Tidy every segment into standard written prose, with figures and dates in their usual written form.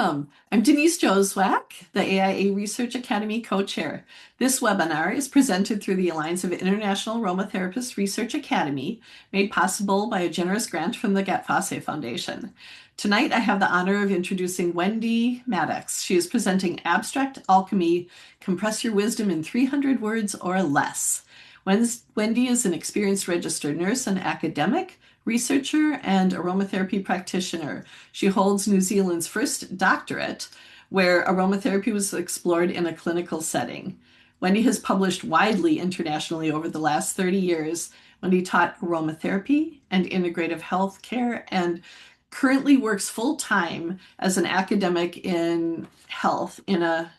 Welcome. I'm Denise Joswack, the AIA Research Academy co-chair. This webinar is presented through the Alliance of International Aromatherapists Research Academy, made possible by a generous grant from the Gattefossé Foundation. Tonight, I have the honor of introducing Wendy Maddocks. She is presenting Abstract Alchemy, Compress Your Wisdom in 300 Words or Less. Wendy is an experienced registered nurse and academic, researcher, and aromatherapy practitioner. She holds New Zealand's first doctorate, where aromatherapy was explored in a clinical setting. Wendy has published widely internationally over the last 30 years. Wendy taught aromatherapy and integrative health care and currently works full-time as an academic in health in a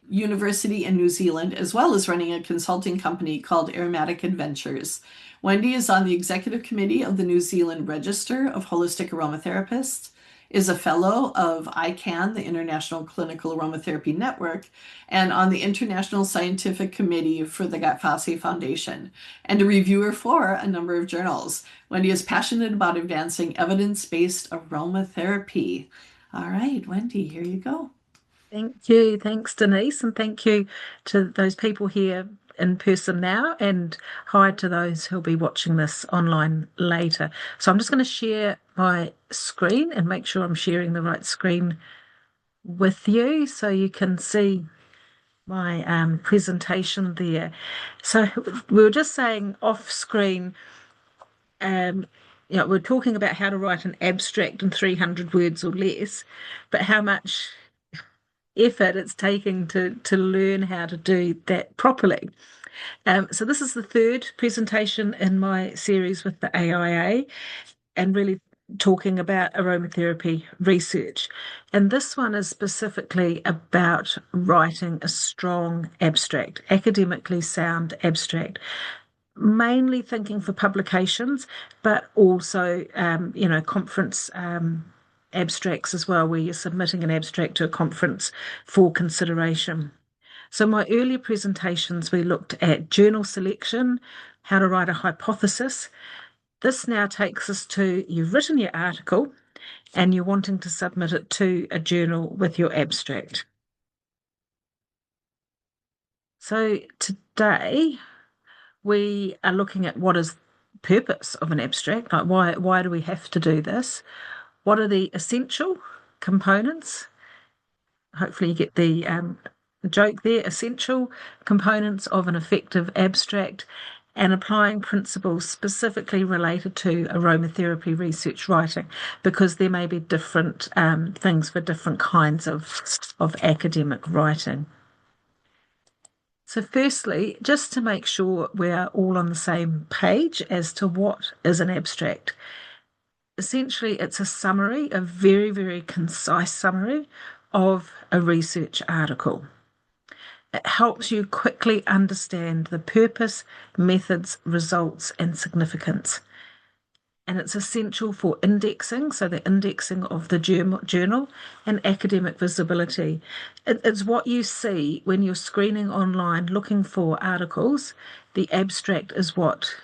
university in New Zealand, as well as running a consulting company called Aromatic Adventures. Wendy is on the executive committee of the New Zealand Register of Holistic Aromatherapists, is a fellow of ICAN, the International Clinical Aromatherapy Network, and on the International Scientific Committee for the Gattefossé Foundation, and a reviewer for a number of journals. Wendy is passionate about advancing evidence-based aromatherapy. All right, Wendy, here you go. Thank you. Thanks, Denise. And thank you to those people here in person now. And hi to those who'll be watching this online later. So I'm just going to share my screen and make sure I'm sharing the right screen with you so you can see my presentation there. So we were just saying off screen, we're talking about how to write an abstract in 300 words or less, but how much effort it's taking to learn how to do that properly. So this is the third presentation in my series with the AIA and really talking about aromatherapy research. And this one is specifically about writing a strong abstract, academically sound abstract, mainly thinking for publications, but also, conference abstracts as well, where you're submitting an abstract to a conference for consideration. So my earlier presentations, we looked at journal selection, how to write a hypothesis. This now takes us to you've written your article and you're wanting to submit it to a journal with your abstract. So today we are looking at what is the purpose of an abstract, like why do we have to do this? What are the essential components? Hopefully you get the joke there, essential components of an effective abstract, and applying principles specifically related to aromatherapy research writing, because there may be different things for different kinds of academic writing. So firstly, just to make sure we're all on the same page as to what is an abstract. Essentially, it's a summary, a very, very concise summary of a research article. It helps you quickly understand the purpose, methods, results, and significance. And it's essential for indexing, so the indexing of the journal and academic visibility. It's what you see when you're screening online looking for articles. The abstract is what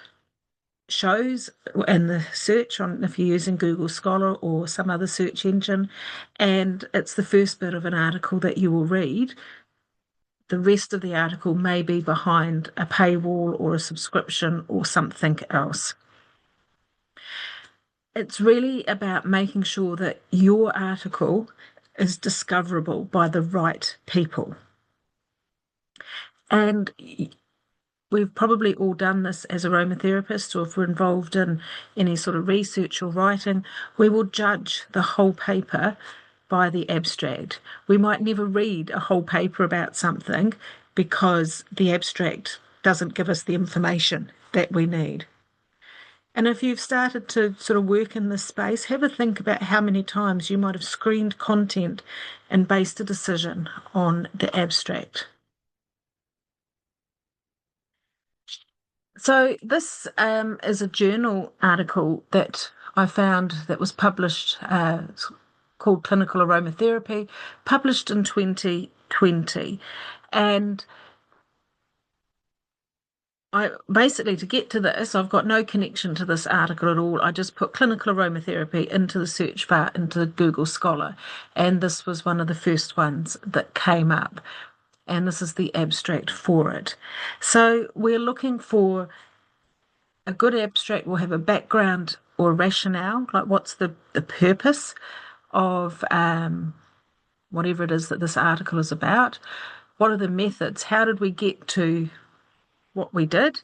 shows in the search on if you're using Google Scholar or some other search engine, and it's the first bit of an article that you will read. The rest of the article may be behind a paywall or a subscription or something else. It's really about making sure that your article is discoverable by the right people. And we've probably all done this as aromatherapists, or if we're involved in any sort of research or writing, we will judge the whole paper by the abstract. We might never read a whole paper about something because the abstract doesn't give us the information that we need. And if you've started to sort of work in this space, have a think about how many times you might have screened content and based a decision on the abstract. So this is a journal article that I found that was published, called Clinical Aromatherapy, published in 2020. And I basically, to get to this, I've got no connection to this article at all. I just put clinical aromatherapy into the search bar into Google Scholar, and this was one of the first ones that came up. And this is the abstract for it. So we're looking for a good abstract will have a background or rationale, like what's the purpose of whatever it is that this article is about. What are the methods? How did we get to what we did?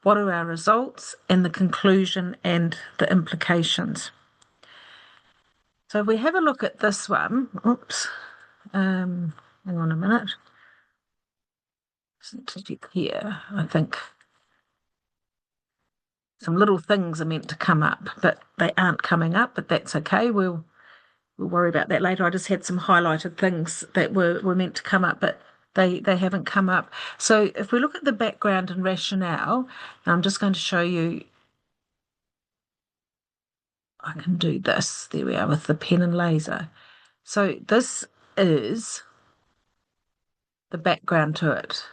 What are our results and the conclusion and the implications? So if we have a look at this one, oops, hang on a minute. Here, I think some little things are meant to come up, but they aren't coming up, but that's okay. We'll worry about that later. I just had some highlighted things that were meant to come up, but they haven't come up. So if we look at the background and rationale, and I'm just going to show you, I can do this. There we are with the pen and laser. So this is the background to it.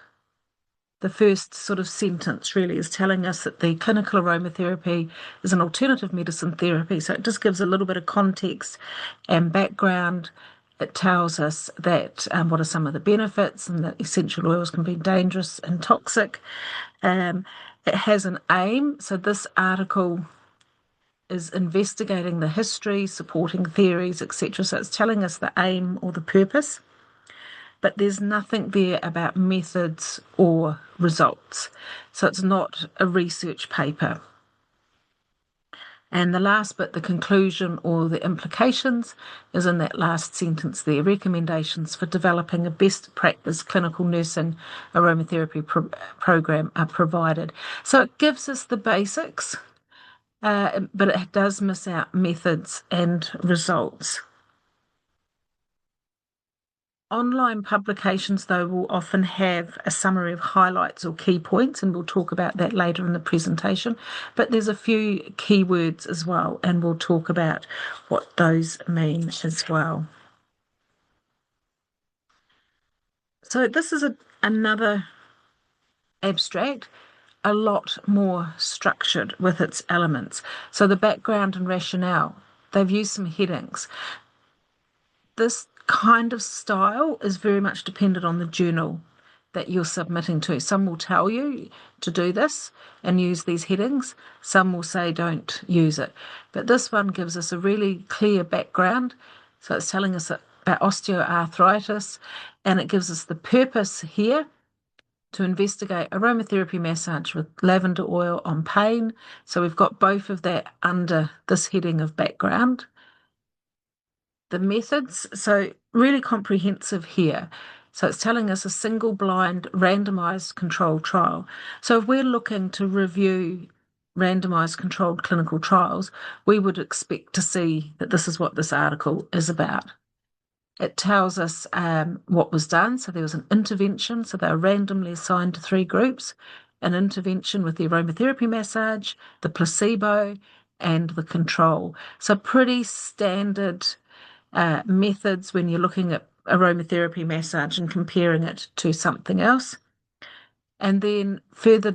The first sort of sentence really is telling us that the clinical aromatherapy is an alternative medicine therapy. So it just gives a little bit of context and background. It tells us that what are some of the benefits and that essential oils can be dangerous and toxic. It has an aim. So this article is investigating the history, supporting theories, etc. So it's telling us the aim or the purpose, but there's nothing there about methods or results. So it's not a research paper. And the last bit, the conclusion or the implications, is in that last sentence there. Recommendations for developing a best practice clinical nursing aromatherapy program are provided. So it gives us the basics, but it does miss out methods and results. Online publications, though, will often have a summary of highlights or key points, and we'll talk about that later in the presentation. But there's a few keywords as well, and we'll talk about what those mean as well. So this is another abstract, a lot more structured with its elements. So the background and rationale, they've used some headings. This kind of style is very much dependent on the journal that you're submitting to. Some will tell you to do this and use these headings. Some will say don't use it. But this one gives us a really clear background. So it's telling us about osteoarthritis, and it gives us the purpose here to investigate aromatherapy massage with lavender oil on pain. So we've got both of that under this heading of background. The methods, so really comprehensive here. So it's telling us a single blind randomized controlled trial. So if we're looking to review randomized controlled clinical trials, we would expect to see that this is what this article is about. It tells us what was done. So there was an intervention. So they were randomly assigned to 3 groups, an intervention with the aromatherapy massage, the placebo, and the control. So pretty standard methods when you're looking at aromatherapy massage and comparing it to something else. And then further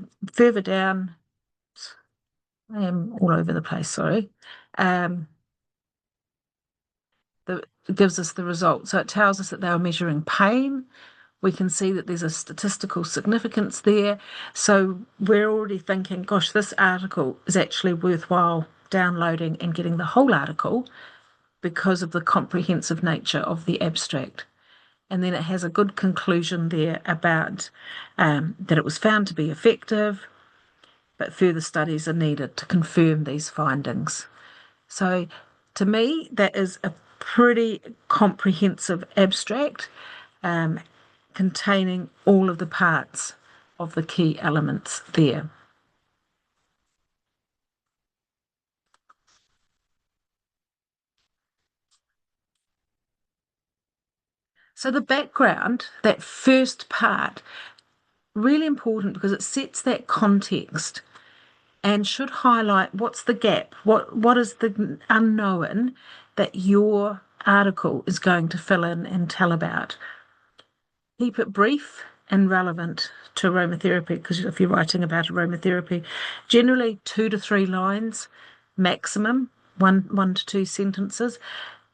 down, I am all over the place, sorry. It gives us the result. So it tells us that they were measuring pain. We can see that there's a statistical significance there. So we're already thinking, gosh, this article is actually worthwhile downloading and getting the whole article because of the comprehensive nature of the abstract. And then it has a good conclusion there about that it was found to be effective, but further studies are needed to confirm these findings. So to me, that is a pretty comprehensive abstract containing all of the parts of the key elements there. So the background, that first part, really important because it sets that context and should highlight what's the gap, what is the unknown that your article is going to fill in and tell about. Keep it brief and relevant to aromatherapy, because if you're writing about aromatherapy, generally 2 to 3 lines maximum, one to two sentences,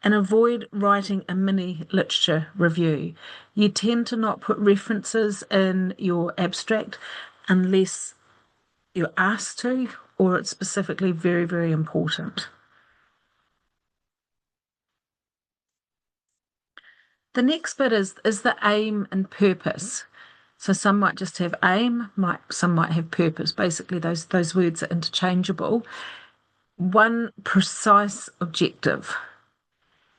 and avoid writing a mini literature review. You tend to not put references in your abstract unless you're asked to or it's specifically very, very important. The next bit is the aim and purpose. So some might just have aim, some might have purpose. Basically, those words are interchangeable. One precise objective,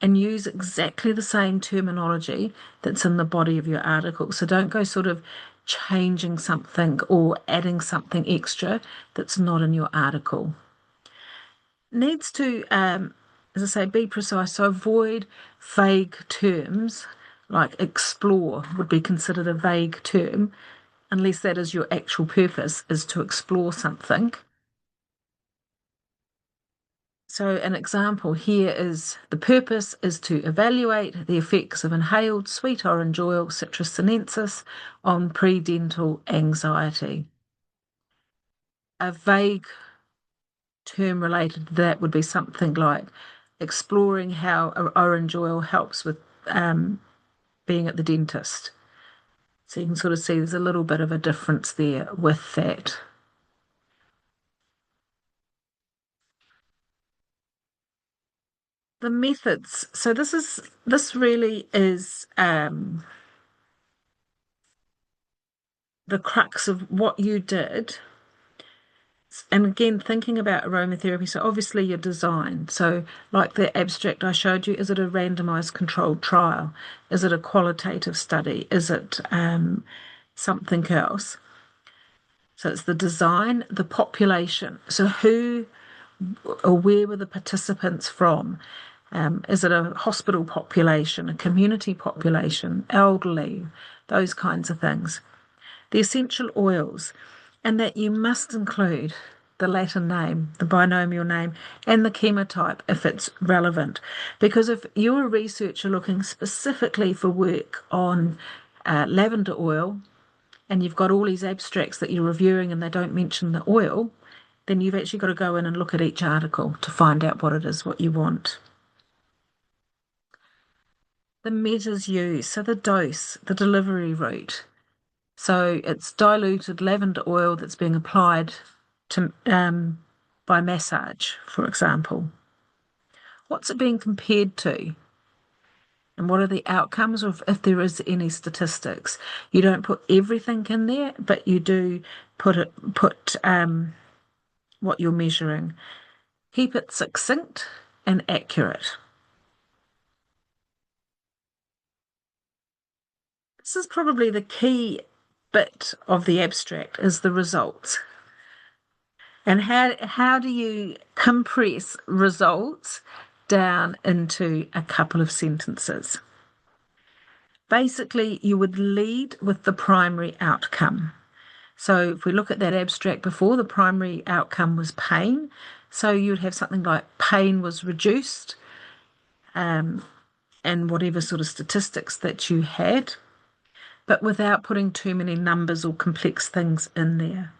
and use exactly the same terminology that's in the body of your article. So don't go sort of changing something or adding something extra that's not in your article. Needs to, as I say, be precise. So avoid vague terms, like explore would be considered a vague term, unless that is your actual purpose, is to explore something. So an example here is the purpose is to evaluate the effects of inhaled sweet orange oil, citrus sinensis, on predental anxiety. A vague term related to that would be something like exploring how orange oil helps with being at the dentist. So you can sort of see there's a little bit of a difference there with that. The methods. So this really is the crux of what you did. And again, thinking about aromatherapy, so obviously your design. So, like the abstract I showed you, is it a randomized controlled trial? Is it a qualitative study? Is it something else? So, it's the design, the population. So, who or where were the participants from? Is it a hospital population, a community population, elderly, those kinds of things? The essential oils, and that you must include the Latin name, the binomial name, and the chemotype if it's relevant. Because if you're a researcher looking specifically for work on lavender oil and you've got all these abstracts that you're reviewing and they don't mention the oil, then you've actually got to go in and look at each article to find out what it is, what you want. The measures used, so the dose, the delivery route. So it's diluted lavender oil that's being applied to by massage, for example. What's it being compared to? And what are the outcomes, or if there is any statistics? You don't put everything in there, but you do put what you're measuring. Keep it succinct and accurate. This is probably the key bit of the abstract is the results. And how do you compress results down into a couple of sentences? Basically, you would lead with the primary outcome. So if we look at that abstract before, the primary outcome was pain. So you'd have something like pain was reduced, and whatever sort of statistics that you had, but without putting too many numbers or complex things in there.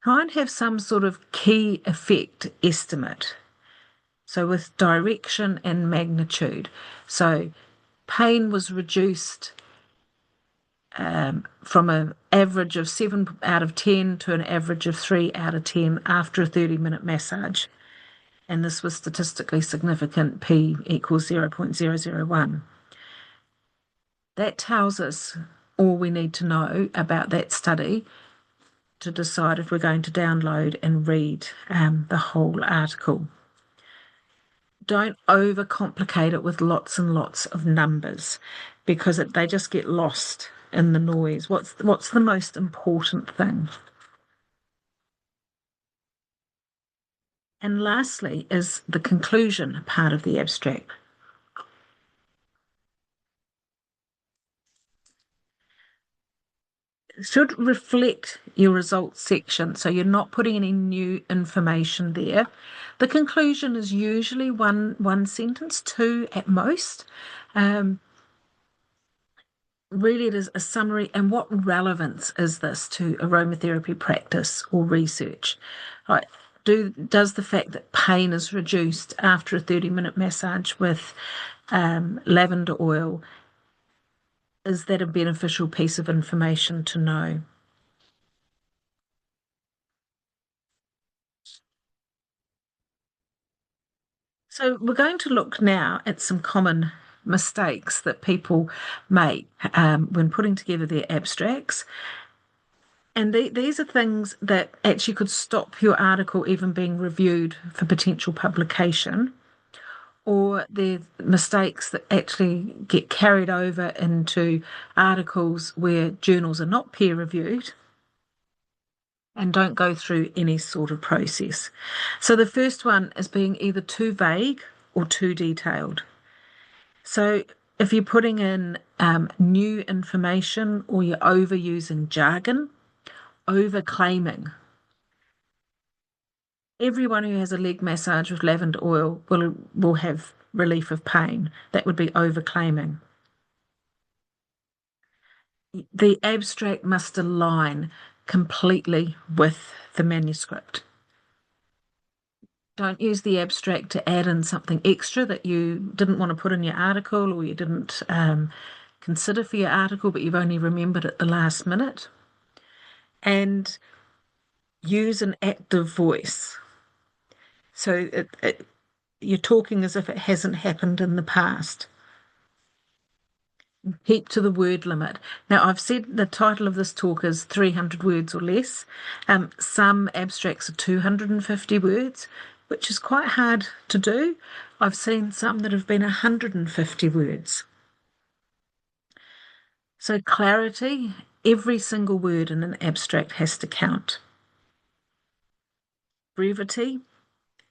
Try and have some sort of key effect estimate. So with direction and magnitude. So pain was reduced from an average of 7 out of 10 to an average of 3 out of 10 after a 30-minute massage. And this was statistically significant, P equals 0.001. That tells us all we need to know about that study to decide if we're going to download and read the whole article. Don't overcomplicate it with lots and lots of numbers because they just get lost in the noise. What's the most important thing? And lastly is the conclusion part of the abstract. It should reflect your results section, so you're not putting any new information there. The conclusion is usually one sentence, two at most. really it is a summary. And what relevance is this to aromatherapy practice or research? Like, does the fact that pain is reduced after a 30-minute massage with lavender oil, is that a beneficial piece of information to know? So we're going to look now at some common mistakes that people make when putting together their abstracts. And these are things that actually could stop your article even being reviewed for potential publication, or they're mistakes that actually get carried over into articles where journals are not peer reviewed and don't go through any sort of process. So the first one is being either too vague or too detailed. So if you're putting in new information or you're overusing jargon, overclaiming. Everyone who has a leg massage with lavender oil will have relief of pain. That would be overclaiming. The abstract must align completely with the manuscript. Don't use the abstract to add in something extra that you didn't want to put in your article or you didn't consider for your article, but you've only remembered at the last minute. And use an active voice. So you're talking as if it hasn't happened in the past. Keep to the word limit. Now, I've said the title of this talk is 300 words or less. Some abstracts are 250 words, which is quite hard to do. I've seen some that have been 150 words. So, clarity, every single word in an abstract has to count. Brevity,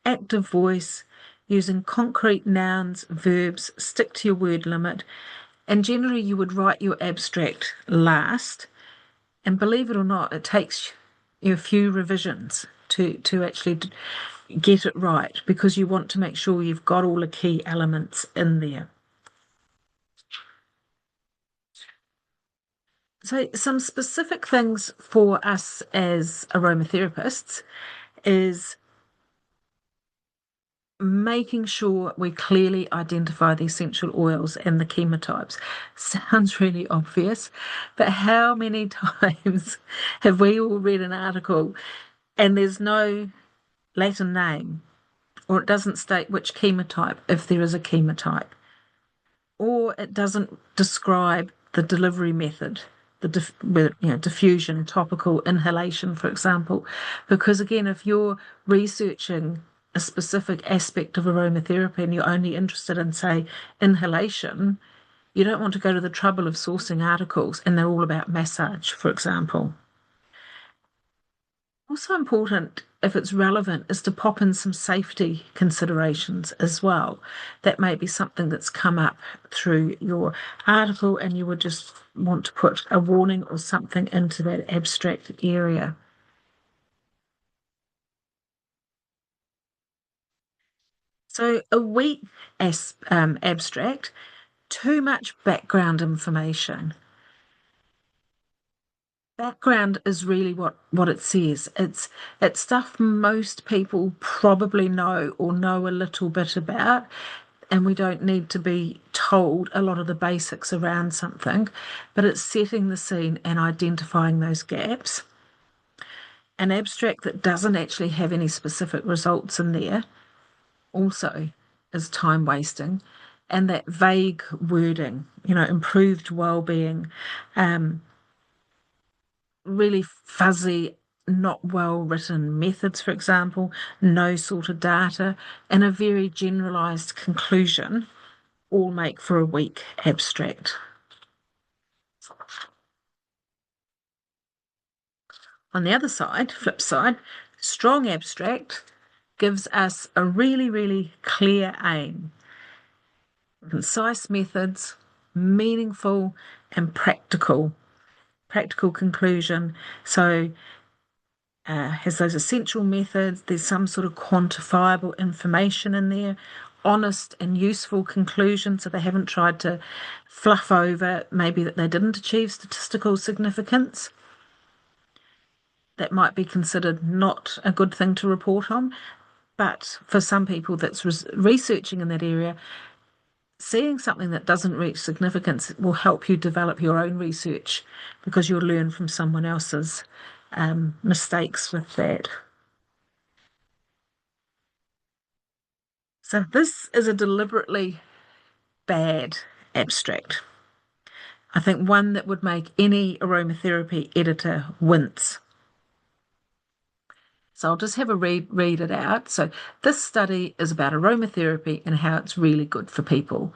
active voice, using concrete nouns, verbs, stick to your word limit. And generally, you would write your abstract last. And believe it or not, it takes you a few revisions to actually get it right because you want to make sure you've got all the key elements in there. So, some specific things for us as aromatherapists is making sure we clearly identify the essential oils and the chemotypes. Sounds really obvious, but how many times have we all read an article and there's no Latin name, or it doesn't state which chemotype, if there is a chemotype, or it doesn't describe the delivery method, diffusion, topical, inhalation, for example. Because again, if you're researching a specific aspect of aromatherapy and you're only interested in, say, inhalation, you don't want to go to the trouble of sourcing articles and they're all about massage, for example. Also important, if it's relevant, is to pop in some safety considerations as well. That may be something that's come up through your article and you would just want to put a warning or something into that abstract area. So a weak abstract, too much background information. Background is really what it says. It's stuff most people probably know or know a little bit about, and we don't need to be told a lot of the basics around something, but it's setting the scene and identifying those gaps. An abstract that doesn't actually have any specific results in there also is time wasting. And that vague wording, improved well-being, really fuzzy, not well written methods, for example, no sort of data, and a very generalized conclusion all make for a weak abstract. On the other side, flip side, strong abstract gives us a really, really clear aim, concise methods, meaningful and practical conclusion. So has those essential methods, there's some sort of quantifiable information in there, honest and useful conclusion, so they haven't tried to fluff over maybe that they didn't achieve statistical significance. That might be considered not a good thing to report on. But for some people that's researching in that area, seeing something that doesn't reach significance will help you develop your own research because you'll learn from someone else's mistakes with that. So this is a deliberately bad abstract. I think one that would make any aromatherapy editor wince. So I'll just have a read it out. So this study is about aromatherapy and how it's really good for people.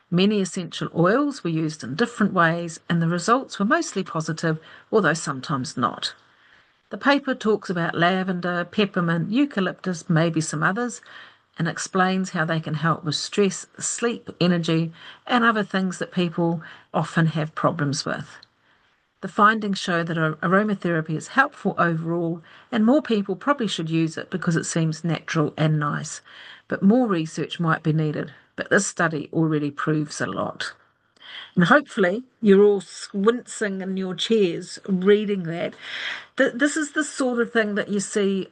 Many essential oils were used in different ways, and the results were mostly positive, although sometimes not. The paper talks about lavender, peppermint, eucalyptus, maybe some others, and explains how they can help with stress, sleep, energy, and other things that people often have problems with. The findings show that aromatherapy is helpful overall, and more people probably should use it because it seems natural and nice. But more research might be needed. But this study already proves a lot. And hopefully, you're all wincing in your chairs reading that. This is the sort of thing that you see,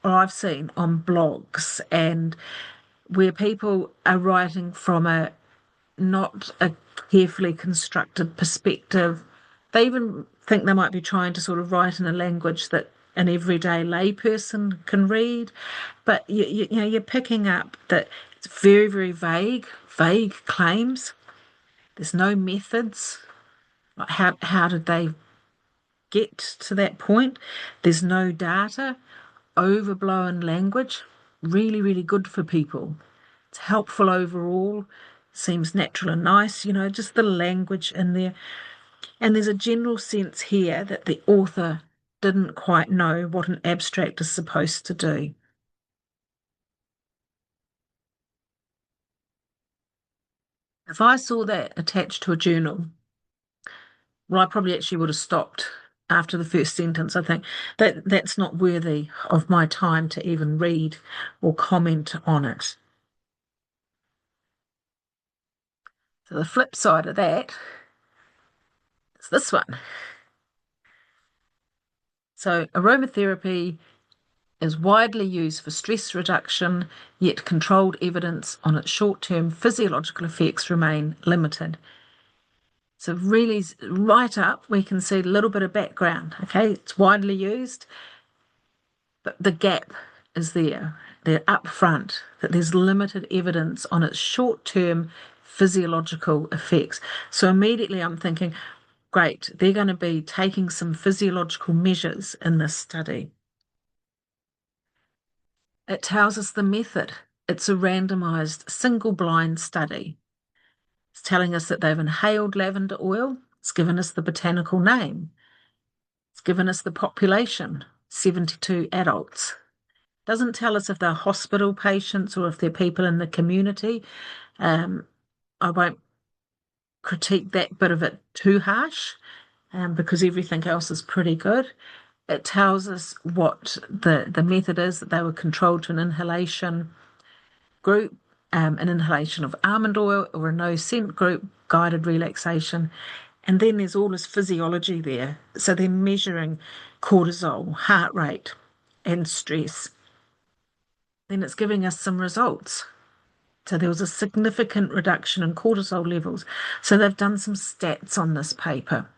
or I've seen on blogs, and where people are writing from a not a carefully constructed perspective. They even think they might be trying to sort of write in a language that an everyday layperson can read. But you know, you're picking up that it's very, very vague claims. There's no methods. Like how did they get to that point? There's no data, overblown language, really, really good for people. It's helpful overall, seems natural and nice, you know, just the language in there. And there's a general sense here that the author didn't quite know what an abstract is supposed to do. If I saw that attached to a journal, well, I probably actually would have stopped after the first sentence. I think that's not worthy of my time to even read or comment on it. So the flip side of that is this one. So aromatherapy is widely used for stress reduction, yet controlled evidence on its short-term physiological effects remain limited. So really right up, we can see a little bit of background, okay? It's widely used, but the gap is there. They're up front, that there's limited evidence on its short-term physiological effects. So immediately I'm thinking, great, they're going to be taking some physiological measures in this study. It tells us the method. It's a randomized single blind study. It's telling us that they've inhaled lavender oil. It's given us the botanical name. It's given us the population, 72 adults. Doesn't tell us if they're hospital patients or if they're people in the community. Um, I won't critique that bit of it too harsh because everything else is pretty good. It tells us what the method is, that they were controlled to an inhalation group, an inhalation of almond oil, or a no scent group, guided relaxation. And then there's all this physiology there. So they're measuring cortisol, heart rate, and stress. Then it's giving us some results. So there was a significant reduction in cortisol levels. So they've done some stats on this paper.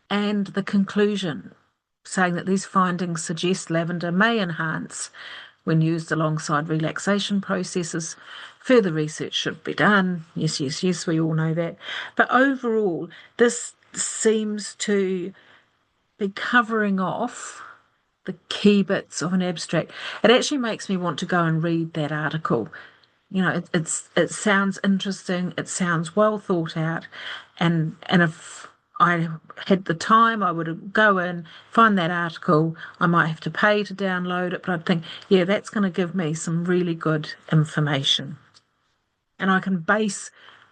And the conclusion, saying that these findings suggest lavender may enhance when used alongside relaxation processes. Further research should be done. Yes, yes, yes, we all know that. But overall, this seems to be covering off the key bits of an abstract. It actually makes me want to go and read that article. You know, it sounds interesting, it sounds well thought out, and if I had the time, I would go in, find that article. I might have to pay to download it, but I'd think, yeah, that's going to give me some really good information. And I can base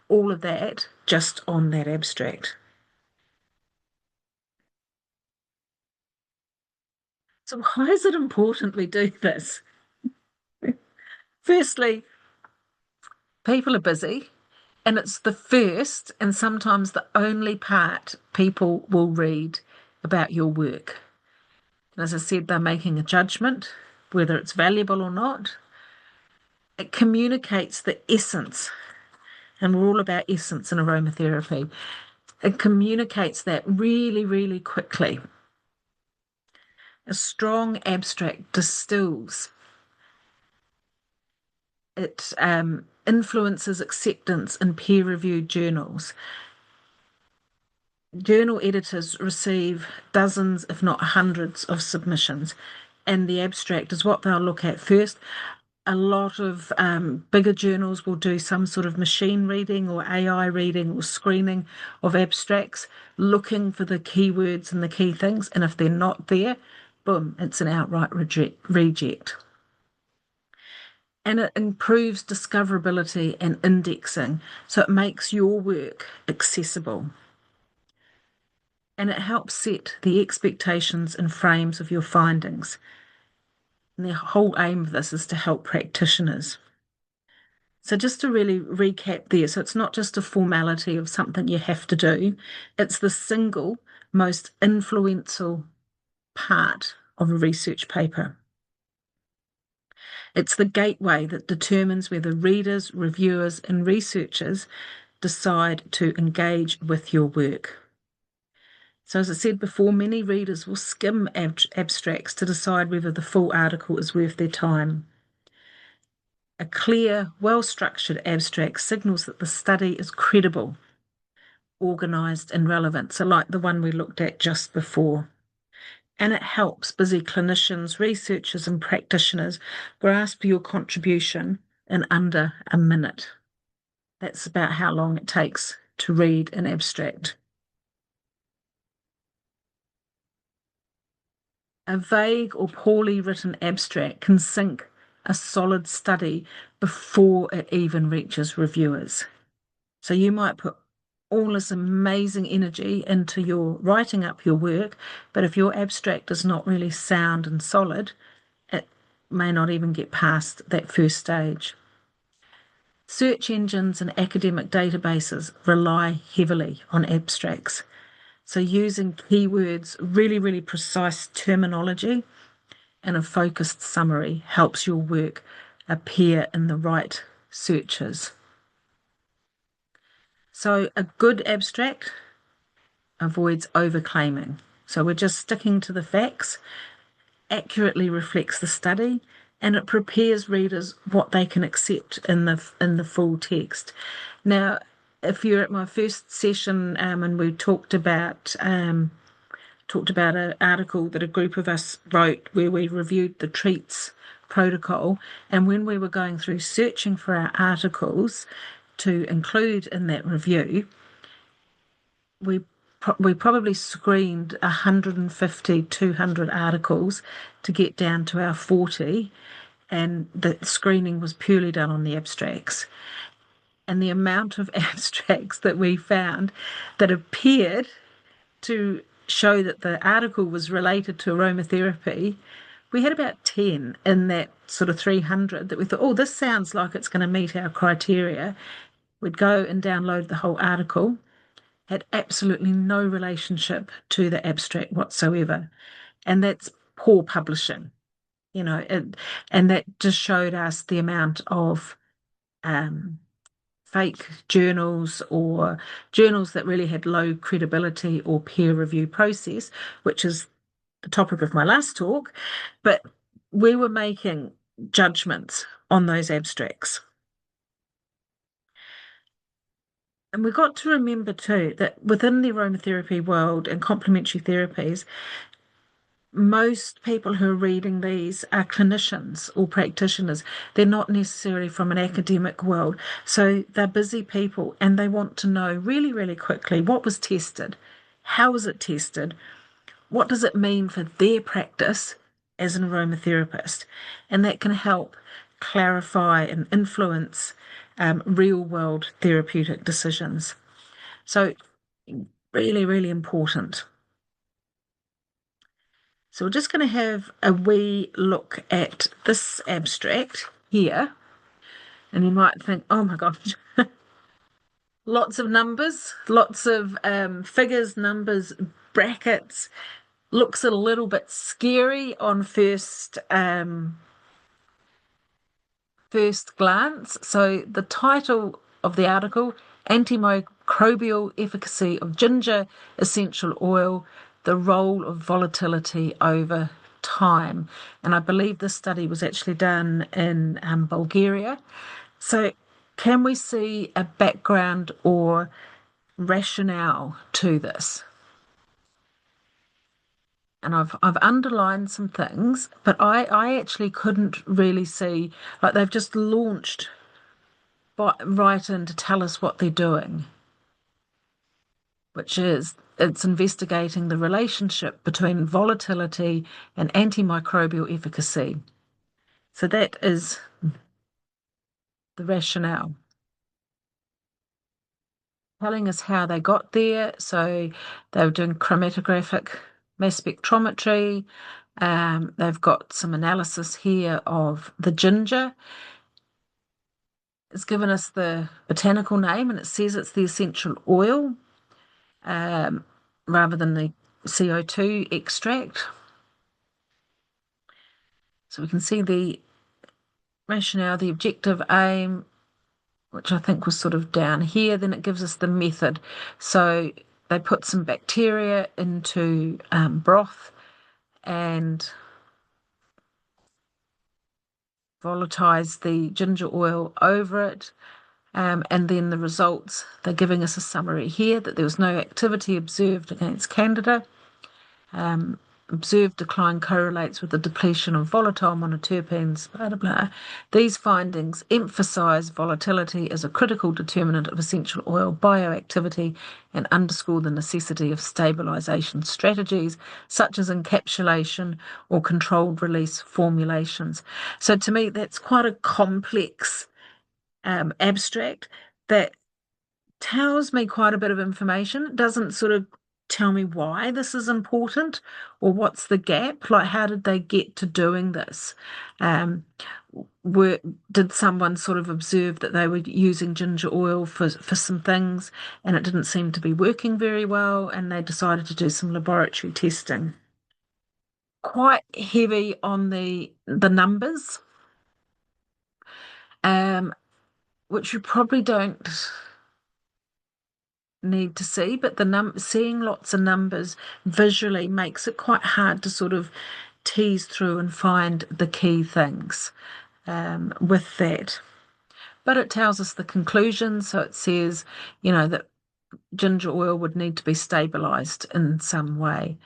all of that just on that abstract. So why is it important we do this? Firstly, People are busy, and it's the first and sometimes the only part people will read about your work. And as I said, they're making a judgment whether it's valuable or not. It communicates the essence, and we're all about essence in aromatherapy. It communicates that really, really quickly. A strong abstract distills. It influences acceptance in peer-reviewed journals. Journal editors receive dozens, if not hundreds, of submissions, and the abstract is what they'll look at first. A lot of bigger journals will do some sort of machine reading or AI reading or screening of abstracts, looking for the keywords and the key things, and if they're not there, boom, it's an outright reject. And it improves discoverability and indexing, so it makes your work accessible. And it helps set the expectations and frames of your findings. And the whole aim of this is to help practitioners. So just to really recap there, so it's not just a formality of something you have to do, it's the single most influential part of a research paper. It's the gateway that determines whether readers, reviewers, and researchers decide to engage with your work. So, as I said before, many readers will skim abstracts to decide whether the full article is worth their time. A clear, well-structured abstract signals that the study is credible, organised, and relevant, so like the one we looked at just before. And it helps busy clinicians, researchers, and practitioners grasp your contribution in under a minute. That's about how long it takes to read an abstract. A vague or poorly written abstract can sink a solid study before it even reaches reviewers. So you might put all this amazing energy into your writing up your work, but if your abstract is not really sound and solid, it may not even get past that first stage. Search engines and academic databases rely heavily on abstracts. So using keywords, really, really precise terminology, and a focused summary helps your work appear in the right searches. So a good abstract avoids overclaiming. So we're just sticking to the facts, accurately reflects the study, and it prepares readers what they can accept in the full text. Now, if you're at my first session and we talked about an article that a group of us wrote where we reviewed the treats protocol, and when we were going through searching for our articles to include in that review, we probably screened 150, 200 articles to get down to our 40, and the screening was purely done on the abstracts. And the amount of abstracts that we found that appeared to show that the article was related to aromatherapy, we had about 10 in that sort of 300 that we thought, oh, this sounds like it's going to meet our criteria. We'd go and download the whole article, had absolutely no relationship to the abstract whatsoever. And that's poor publishing, and that just showed us the amount of fake journals or journals that really had low credibility or peer review process, which is the topic of my last talk. But we were making judgments on those abstracts. And we've got to remember too that within the aromatherapy world and complementary therapies, most people who are reading these are clinicians or practitioners. They're not necessarily from an academic world. So they're busy people and they want to know really, really quickly what was tested, how was it tested, what does it mean for their practice as an aromatherapist? And that can help clarify and influence real world therapeutic decisions. So, really, really important. So we're just going to have a wee look at this abstract here. And you might think, oh my gosh, lots of numbers, lots of figures, numbers, brackets. Looks a little bit scary on first glance. So the title of the article, Antimicrobial Efficacy of Ginger Essential Oil, the Role of Volatility Over Time. And I believe this study was actually done in Bulgaria. So can we see a background or rationale to this? And I've underlined some things, but I actually couldn't really see, like they've just launched right in to tell us what they're doing, which is it's investigating the relationship between volatility and antimicrobial efficacy. So that is the rationale, telling us how they got there. So they were doing chromatographic mass spectrometry. They've got some analysis here of the ginger. It's given us the botanical name and it says it's the essential oil um, rather than the CO2 extract. So we can see the rationale, the objective aim, which I think was sort of down here. Then it gives us the method. So they put some bacteria into broth and volatilize the ginger oil over it. And then the results, they're giving us a summary here that there was no activity observed against Candida. Observed decline correlates with the depletion of volatile monoterpenes, blah, blah, blah. These findings emphasize volatility as a critical determinant of essential oil bioactivity and underscore the necessity of stabilization strategies such as encapsulation or controlled release formulations. So to me, that's quite a complex abstract that tells me quite a bit of information. It doesn't sort of tell me why this is important or what's the gap. Like, how did they get to doing this? Um, did someone sort of observe that they were using ginger oil for some things and it didn't seem to be working very well, and they decided to do some laboratory testing? Quite heavy on the numbers, um, which you probably don't need to see, but seeing lots of numbers visually makes it quite hard to sort of tease through and find the key things with that. But it tells us the conclusion. So it says, that ginger oil would need to be stabilized in some way.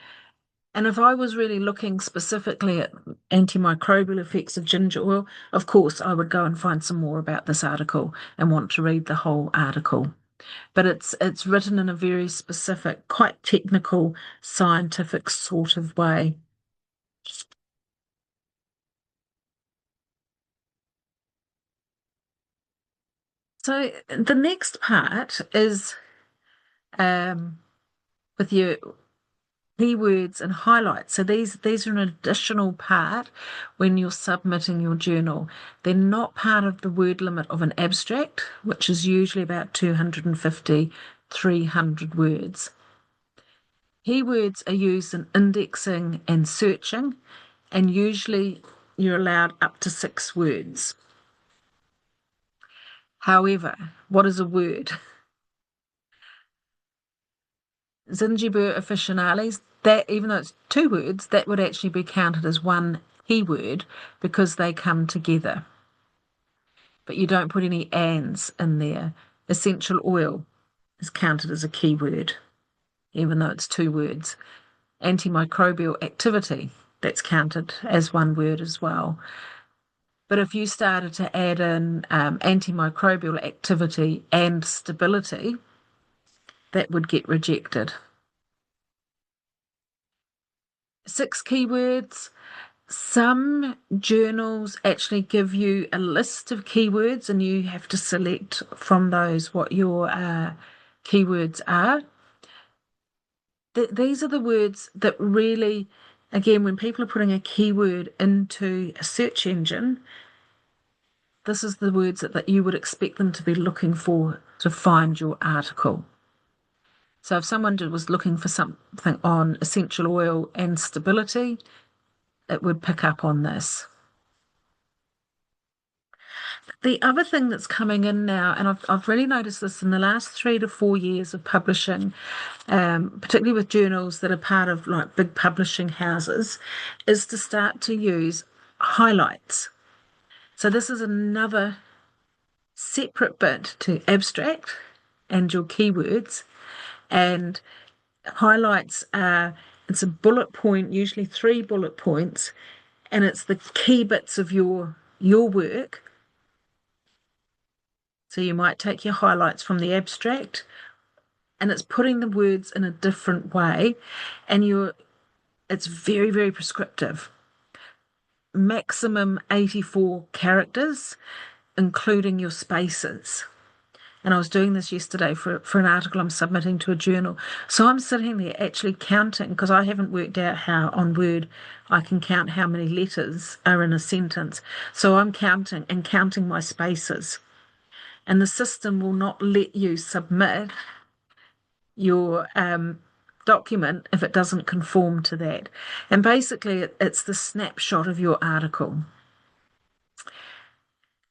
And if I was really looking specifically at antimicrobial effects of ginger oil, of course, I would go and find some more about this article and want to read the whole article. But it's written in a very specific, quite technical, scientific sort of way. So the next part is um, with your keywords and highlights. So these are an additional part when you're submitting your journal. They're not part of the word limit of an abstract, which is usually about 250, 300 words. Keywords are used in indexing and searching, and usually you're allowed up to 6 words. However, what is a word? Zingiber officinalis, that even though it's 2 words, that would actually be counted as one keyword because they come together. But you don't put any ands in there. Essential oil is counted as a keyword, even though it's 2 words. Antimicrobial activity, that's counted as one word as well. But if you started to add in antimicrobial activity and stability, that would get rejected. 6 keywords. Some journals actually give you a list of keywords and you have to select from those what your keywords are. These are the words that really, again, when people are putting a keyword into a search engine, this is the words that you would expect them to be looking for to find your article. So if someone was looking for something on essential oil and stability, it would pick up on this. The other thing that's coming in now, and I've really noticed this in the last 3 to 4 years of publishing, particularly with journals that are part of like big publishing houses, is to start to use highlights. So this is another separate bit to abstract and your keywords. And highlights are, it's a bullet point, usually 3 bullet points, and it's the key bits of your work. So you might take your highlights from the abstract, and it's putting the words in a different way, and it's very, very prescriptive. Maximum 84 characters, including your spaces. And I was doing this yesterday for an article I'm submitting to a journal. So I'm sitting there actually counting, because I haven't worked out how on Word I can count how many letters are in a sentence. So I'm counting my spaces. And the system will not let you submit your document if it doesn't conform to that. And basically, it's the snapshot of your article.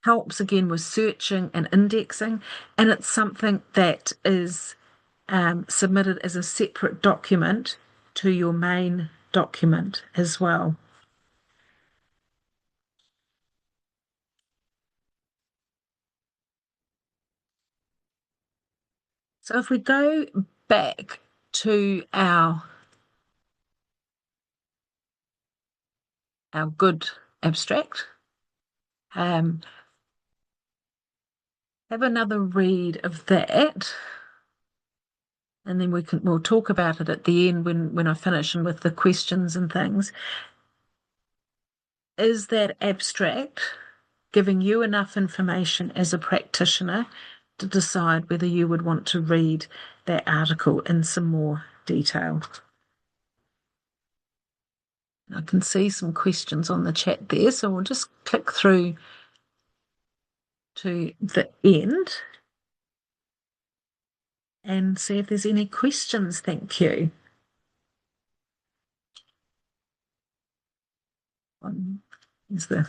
Helps again with searching and indexing, and it's something that is submitted as a separate document to your main document as well. So if we go back to our good abstract, um, have another read of that, and then we'll talk about it at the end when I finish and with the questions and things. Is that abstract giving you enough information as a practitioner to decide whether you would want to read that article in some more detail? I can see some questions on the chat there, so we'll just click through to the end and see if there's any questions. Thank you. Is the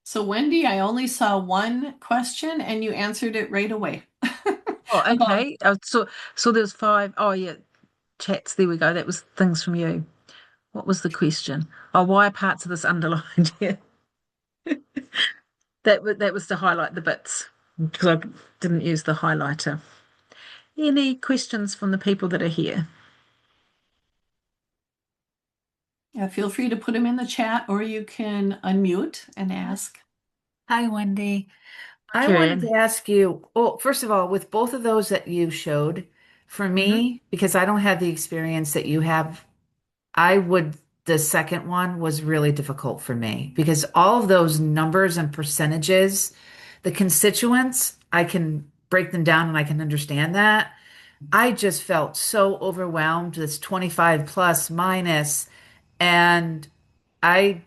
So, Wendy, I only saw one question and you answered it right away. Oh, About okay. So there's five. Oh, yeah, chats. There we go. That was things from you. What was the question? Oh, why are parts of this underlined here? That was to highlight the bits because I didn't use the highlighter. Any questions from the people that are here? Yeah, feel free to put them in the chat or you can unmute and ask. Hi, Wendy. Hi, I wanted Julian. to ask you, well, first of all, with both of those that you showed, for Hmm. me, because I don't have the experience that you have, the second one was really difficult for me because all of those numbers and percentages, the constituents, I can break them down and I can understand that. I just felt so overwhelmed, this 25 plus minus, and I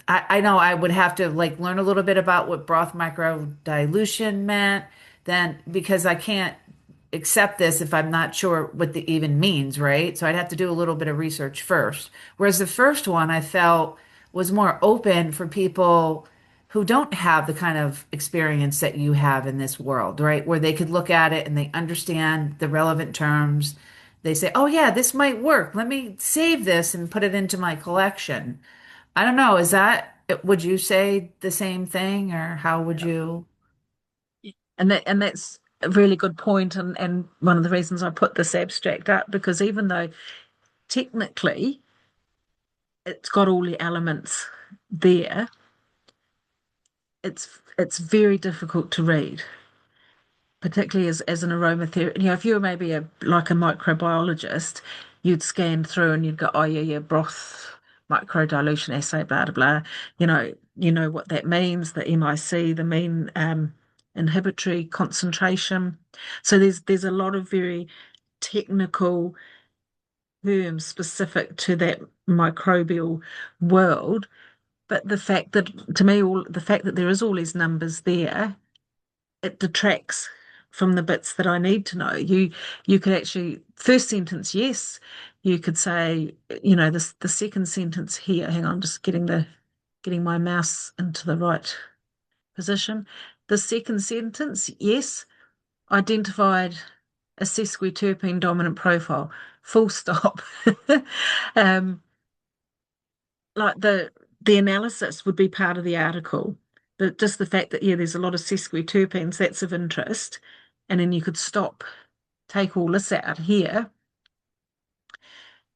know I would have to like learn a little bit about what broth micro dilution meant then because I can't accept this if I'm not sure what the even means, right? So I'd have to do a little bit of research first. Whereas the first one I felt was more open for people who don't have the kind of experience that you have in this world, right? Where they could look at it and they understand the relevant terms. They say, "Oh yeah, this might work. Let me save this and put it into my collection." I don't know. Would you say the same thing or how would you? And that's a really good point, and one of the reasons I put this abstract up because even though technically it's got all the elements there, it's very difficult to read, particularly as an aromatherapist. If you were maybe like a microbiologist, you'd scan through and you'd go, oh yeah, broth micro dilution assay, blah blah blah. You know what that means, the MIC, the mean inhibitory concentration. So there's a lot of very technical terms specific to that microbial world But the fact that, to me, all the fact that there is all these numbers there, it detracts from the bits that I need to know. You could actually first sentence, yes. You could say, this the second sentence here. Hang on, just getting my mouse into the right position. The second sentence, yes, identified a sesquiterpene dominant profile. Full stop. um, like the analysis would be part of the article. But just the fact that, yeah, there's a lot of sesquiterpenes, that's of interest. And then you could stop, take all this out here.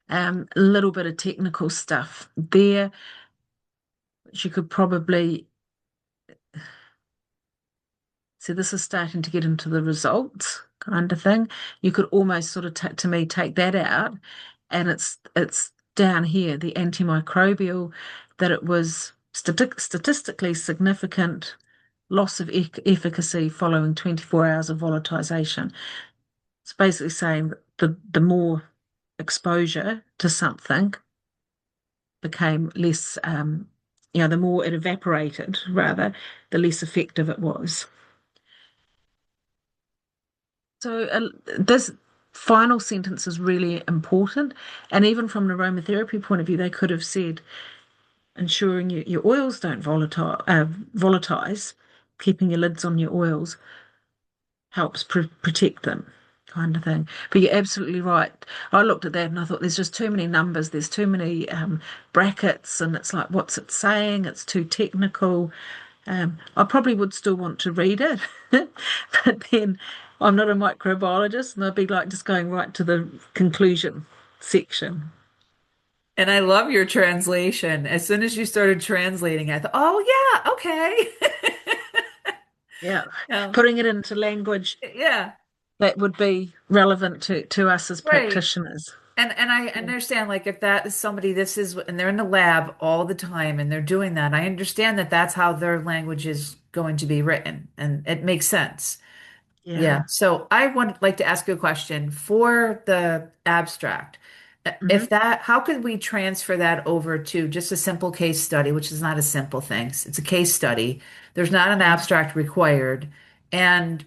A little bit of technical stuff there, which you could probably, so this is starting to get into the results kind of thing. You could almost sort of, to me, take that out. And it's down here, the antimicrobial, that it was statistically significant loss of efficacy following 24 hours of volatilization. It's basically saying that the more exposure to something became less, the more it evaporated, rather, the less effective it was. So this final sentence is really important. And even from an aromatherapy point of view, they could have said, ensuring your oils don't volatilize, keeping your lids on your oils helps protect them, kind of thing. But you're absolutely right. I looked at that and I thought there's just too many numbers, there's too many brackets, and it's like, what's it saying? It's too technical. I probably would still want to read it, but then I'm not a microbiologist, and I'd be like just going right to the conclusion section. And I love your translation. As soon as you started translating, I thought, oh yeah, okay. Yeah, Yeah. putting it into language Yeah, that would be relevant to us as right. practitioners. And I Yeah. understand, like, if that is somebody, this is, and they're in the lab all the time and they're doing that, I understand that that's how their language is going to be written, and it makes sense. Yeah. Yeah. So I would like to ask you a question for the abstract. Hmm. If that, how could we transfer that over to just a simple case study, which is not a simple thing. It's a case study. There's not an Okay. abstract required. And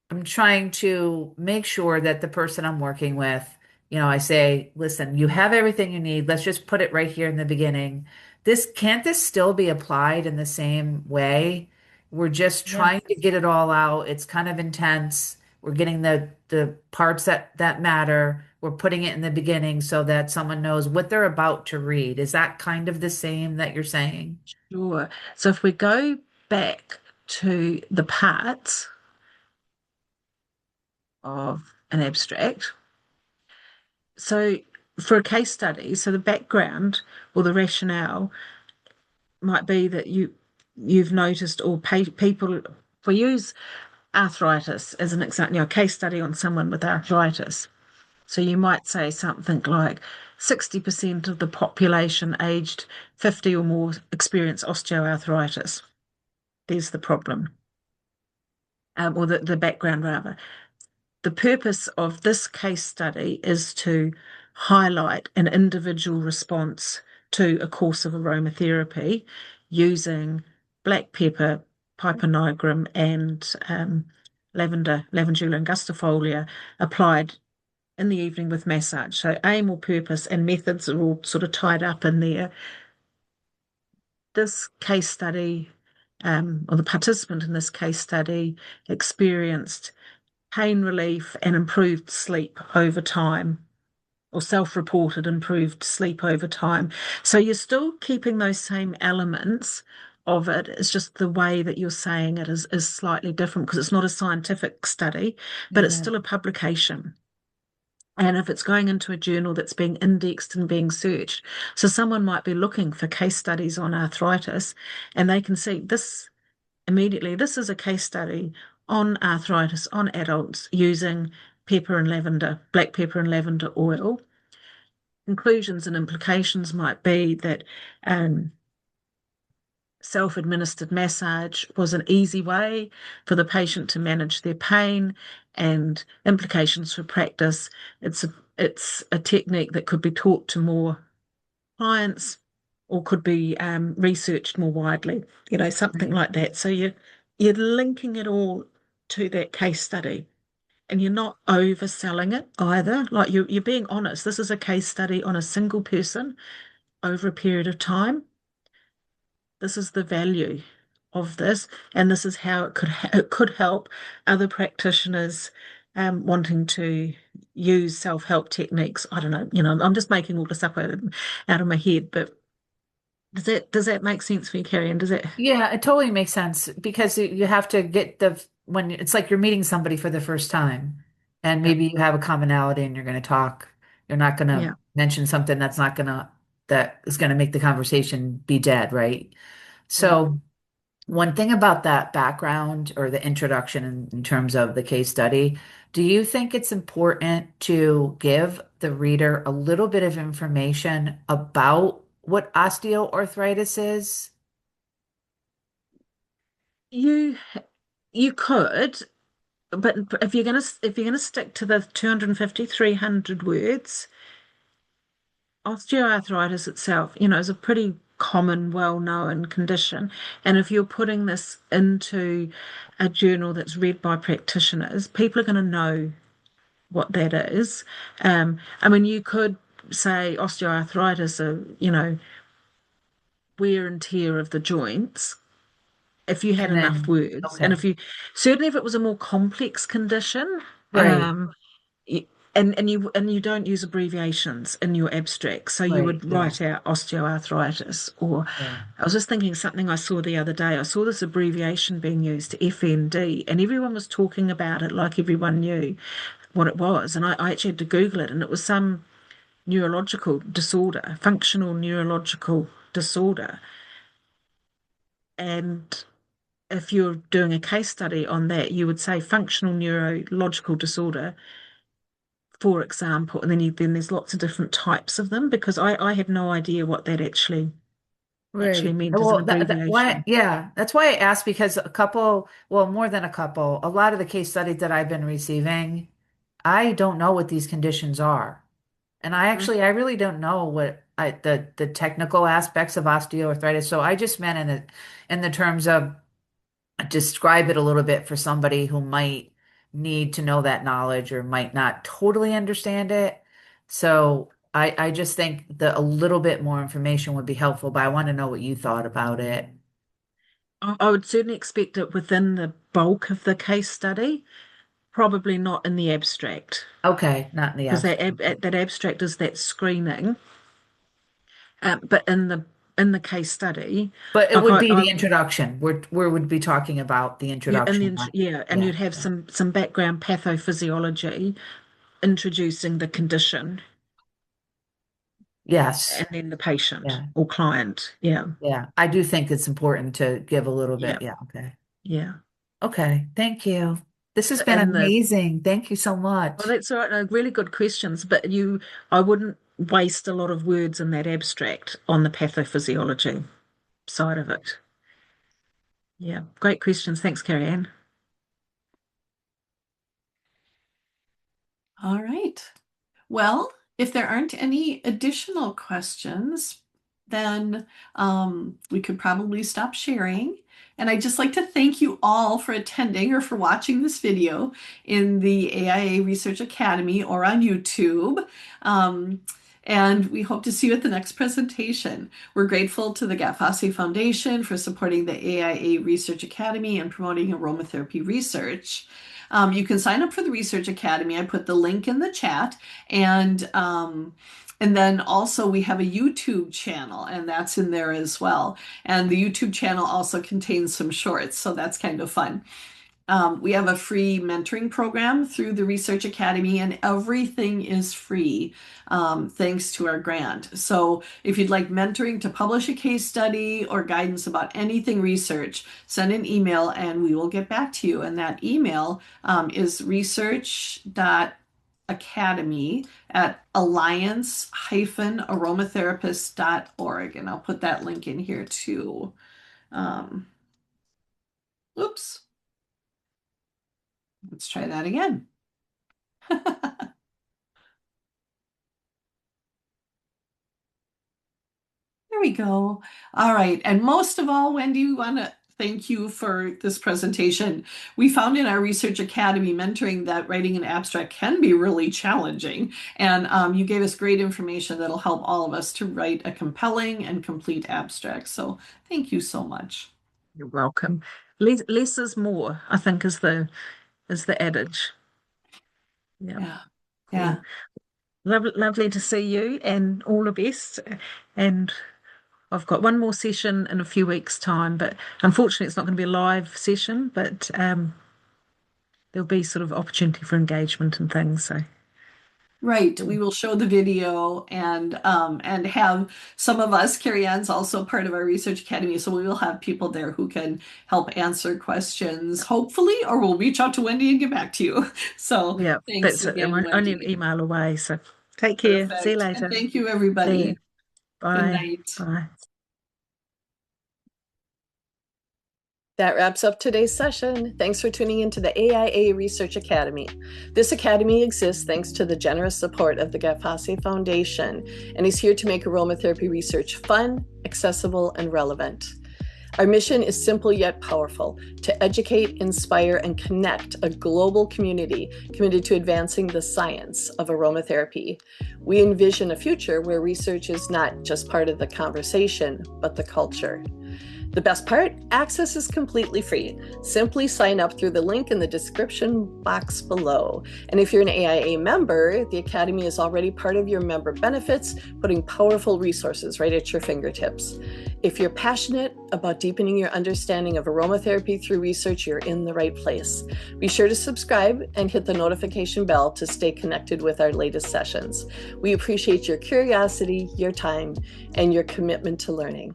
I'm trying to make sure that the person I'm working with, I say, listen, you have everything you need. Let's just put it right here in the beginning. Can't this still be applied in the same way? We're just Yeah. trying to get it all out. It's kind of intense. We're getting the parts that matter. We're putting it in the beginning so that someone knows what they're about to read. Is that kind of the same that you're saying? Sure. So if we go back to the parts of an abstract, so for a case study, so the background or the rationale might be that you've noticed, or people, if we use arthritis as an example, a case study on someone with arthritis. So you might say something like 60% of the population aged 50 or more experience osteoarthritis. There's the problem, or the background rather. The purpose of this case study is to highlight an individual response to a course of aromatherapy using black pepper, piper nigrum, and lavender, lavandula angustifolia applied in the evening with massage. So aim or purpose and methods are all sort of tied up in there. This case study, or the participant in this case study, experienced pain relief and improved sleep over time, or self-reported improved sleep over time. So you're still keeping those same elements of it. It's just the way that you're saying it is slightly different because it's not a scientific study, but it's Yeah. still a publication. And if it's going into a journal that's being indexed and being searched, so someone might be looking for case studies on arthritis, and they can see this immediately. This is a case study on arthritis on adults using pepper and lavender, black pepper and lavender oil. Conclusions and implications might be that self-administered massage was an easy way for the patient to manage their pain, and implications for practice. It's a technique that could be taught to more clients, or could be researched more widely, something Right. like that. So you're linking it all to that case study. And you're not overselling it either. Like you're being honest. This is a case study on a single person over a period of time. This is the value of this, and this is how it could help other practitioners wanting to use self-help techniques. I don't know, I'm just making all this up out of my head, but does that make sense for you, Carrie? And does that, Yeah, it totally makes sense because you have to get when it's like you're meeting somebody for the first time and yeah, maybe you have a commonality and you're going to talk. You're not going to yeah, mention something that is going to make the conversation be dead, right? yeah. So one thing about that background or the introduction in terms of the case study, do you think it's important to give the reader a little bit of information about what osteoarthritis is? You you could, but if you're gonna stick to the 250, 300 words, osteoarthritis itself, is a pretty common, well-known condition. And if you're putting this into a journal that's read by practitioners, people are going to know what that is. I mean, you could say osteoarthritis, wear and tear of the joints, if you had And enough then, words, and okay, certainly if it was a more complex condition, right, y- and you don't use abbreviations in your abstract, so you right, would yeah, write out osteoarthritis. Or right, I was just thinking something I saw the other day. I saw this abbreviation being used, FND, and everyone was talking about it like everyone knew what it was. And I actually had to Google it, and it was some neurological disorder, functional neurological disorder. And if you're doing a case study on that, you would say functional neurological disorder, for example, and then there's lots of different types of them, because I had no idea what that actually right. meant as an Well, why, abbreviation. yeah, that's why I asked because well, more than a couple, a lot of the case studies that I've been receiving, I don't know what these conditions are. And Mm. I really don't know the technical aspects of osteoarthritis. So I just meant in the terms of describe it a little bit for somebody who might need to know that knowledge or might not totally understand it. So I just think that a little bit more information would be helpful, but I want to know what you thought about it. I would certainly expect it within the bulk of the case study, probably not in the abstract, Okay, not in the because that abstract. that abstract is that screening. But in the case study, But it like would be I the introduction. We would be talking about the you and introduction. then yeah, and Yeah. you'd have some background pathophysiology introducing the condition, Yes. and then the patient Yeah. or client. Yeah, Yeah. I do think it's important to give a little yeah, bit. Yeah. Okay. yeah. Okay. Thank you. This has been And amazing. Thank you so well, much. that's all right. No, really good questions, but I wouldn't waste a lot of words in that abstract on the pathophysiology side of it. Yeah, great questions. Thanks, Carrie Ann. All right. Well, if there aren't any additional questions, then we could probably stop sharing. And I'd just like to thank you all for attending or for watching this video in the AIA Research Academy or on YouTube. Um, and we hope to see you at the next presentation. We're grateful to the Gattefossé Foundation for supporting the AIA Research Academy and promoting aromatherapy research. You can sign up for the Research Academy. I put the link in the chat. And then also we have a YouTube channel, and that's in there as well. And the YouTube channel also contains some shorts, so that's kind of fun. We have a free mentoring program through the Research Academy, and everything is free thanks to our grant. So if you'd like mentoring to publish a case study or guidance about anything research, send an email and we will get back to you. And that email is research.academy@alliance-aromatherapists.org. And I'll put that link in here too. Um, oops, let's try that again. There There we go. All right. And most of all, Wendy, we want to thank you for this presentation. We found in our Research Academy mentoring that writing an abstract can be really challenging. And you gave us great information that'll help all of us to write a compelling and complete abstract. So thank you so much. You're welcome. Less is more, I think, is the adage. Yeah. Yeah. Cool. Yeah. Lovely to see you, and all the best. And I've got one more session in a few weeks' time, but unfortunately it's not going to be a live session, but there'll be sort of opportunity for engagement and things. So Right. We cool. will show the video and have some of us, Carrie Ann's also part of our Research Academy. So we will have people there who can help answer questions, hopefully, or we'll reach out to Wendy and get back to you. So Yeah, thanks that's it. again, I'm only an Wendy. email away. So take care. See you Perfect. And later. thank you, See you. everybody. Good Bye. night. Bye. That wraps up today's session. Thanks for tuning into the AIA Research Academy. This academy exists thanks to the generous support of the Gattefossé Foundation and is here to make aromatherapy research fun, accessible, and relevant. Our mission is simple yet powerful: to educate, inspire, and connect a global community committed to advancing the science of aromatherapy. We envision a future where research is not just part of the conversation, but the culture. The best part? Access is completely free. Simply sign up through the link in the description box below. And if you're an AIA member, the Academy is already part of your member benefits, putting powerful resources right at your fingertips. If you're passionate about deepening your understanding of aromatherapy through research, you're in the right place. Be sure to subscribe and hit the notification bell to stay connected with our latest sessions. We appreciate your curiosity, your time, and your commitment to learning.